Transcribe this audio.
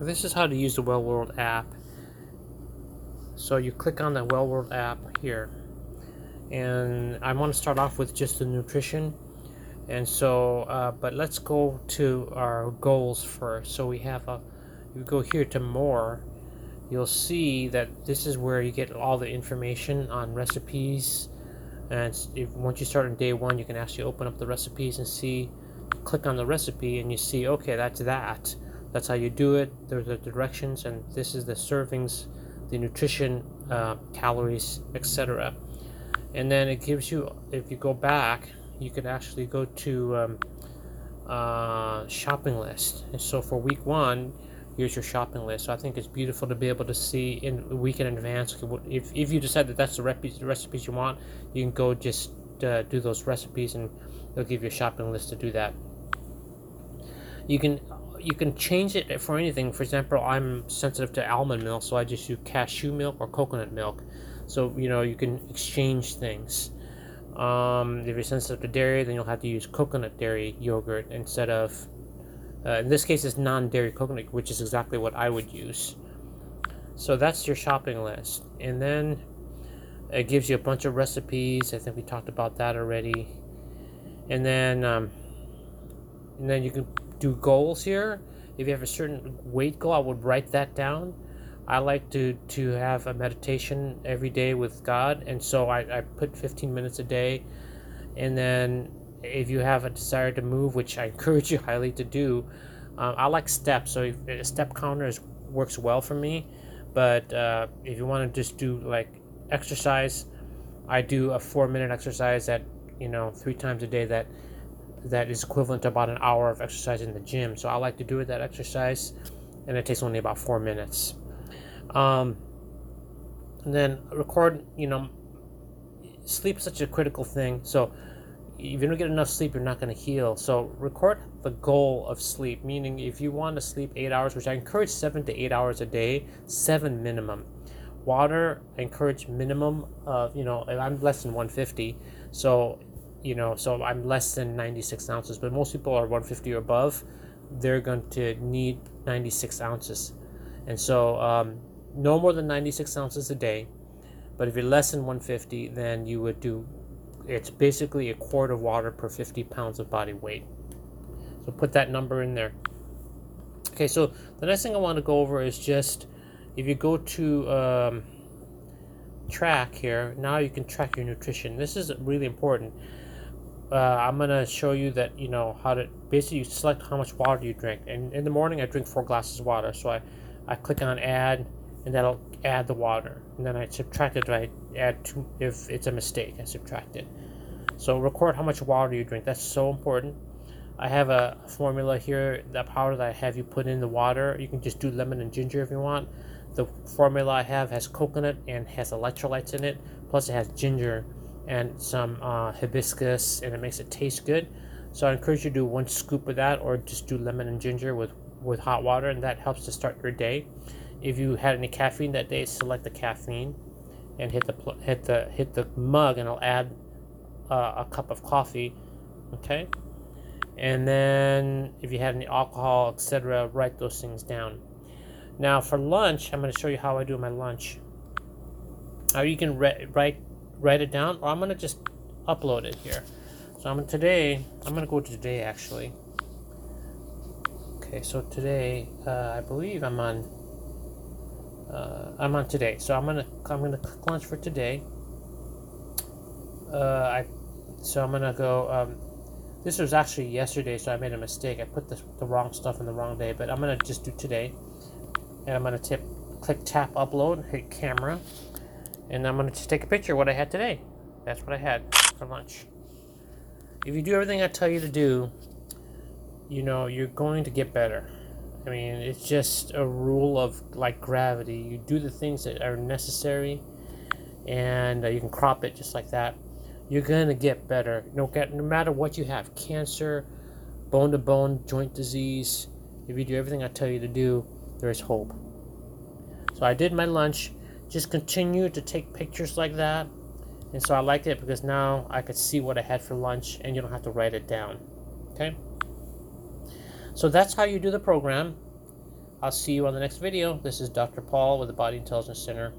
This is how to use the Well World app. So you click on the Well World app here, and I want to start off with just the nutrition. And so, but let's go to our goals first. So we have you go here to more, you'll see that this is where you get all the information on recipes. And once you start on day one, you can actually open up the recipes and see, click on the recipe, and you see, okay, that's how you do it. There's the directions, and this is the servings, the nutrition, calories, etc. And then it gives you, if you go back, you could actually go to shopping list. And so for week one, here's your shopping list. So I think it's beautiful to be able to see in a week in advance. If you decide that that's the recipes you want, you can go just do those recipes, and they'll give you a shopping list to do that. You can change it for anything. For example, I'm sensitive to almond milk, so I just use cashew milk or coconut milk. So you can exchange things. If you're sensitive to dairy, then you'll have to use coconut dairy yogurt instead of, in this case, it's non-dairy coconut, which is exactly what I would use. So that's your shopping list, and then it gives you a bunch of recipes. I think we talked about that already. And then you can do goals here. If you have a certain weight goal, I would write that down. I like to have a meditation every day with God, and so I put 15 minutes a day. And then if you have a desire to move, which I encourage you highly to do, I like steps. So a step counter works well for me. But if you want to just do like exercise, I do a 4-minute exercise that 3 times a day that is equivalent to about an hour of exercise in the gym. So I like to do that exercise, and it takes only about 4 minutes. And then record. Sleep is such a critical thing. So if you don't get enough sleep, you're not going to heal. So record the goal of sleep, meaning if you want to sleep 8 hours, which I encourage 7 to 8 hours a day, 7 minimum. Water, I encourage minimum of, and I'm less than 150. So I'm less than 96 ounces, but most people are 150 or above. They're going to need 96 ounces. And so no more than 96 ounces a day. But if you're less than 150, then you would do, it's basically a quart of water per 50 pounds of body weight. So put that number in there. Okay, so the next thing I want to go over is just, if you go to track here, now you can track your nutrition. This is really important. I'm going to show you that, how to, basically you select how much water you drink. And in the morning, I drink 4 glasses of water. So I click on add, and that'll add the water. And then I subtract it, I add 2, if it's a mistake, I subtract it. So record how much water you drink. That's so important. I have a formula here, that powder that I have you put in the water. You can just do lemon and ginger if you want. The formula I have has coconut and has electrolytes in it. Plus it has ginger and some hibiscus, and it makes it taste good. So I encourage you to do 1 scoop of that, or just do lemon and ginger with hot water, and that helps to start your day. If you had any caffeine that day, select the caffeine and hit the mug, and it'll add a cup of coffee. Okay, and then if you had any alcohol, etc., write those things down. Now for lunch, I'm going to show you how I do my lunch. Now you can write it down, or I'm going to just upload it here. So I'm going to go to today actually. Okay, so today I believe I'm on today. So I'm gonna click lunch for today. I'm gonna go. This was actually yesterday, so I made a mistake. I put the wrong stuff in the wrong day, but I'm gonna just do today. And I'm gonna click tap upload, hit camera, and I'm gonna just take a picture of what I had today. That's what I had for lunch. If you do everything I tell you to do, you're going to get better. I mean, it's just a rule of like gravity. You do the things that are necessary, and you can crop it just like that. You're going to get better. No matter what you have, cancer, bone-to-bone, joint disease, if you do everything I tell you to do, there is hope. So I did my lunch. Just continue to take pictures like that. And so I liked it because now I could see what I had for lunch, and you don't have to write it down. Okay? So that's how you do the program. I'll see you on the next video. This is Dr. Paul with the Body Intelligence Center.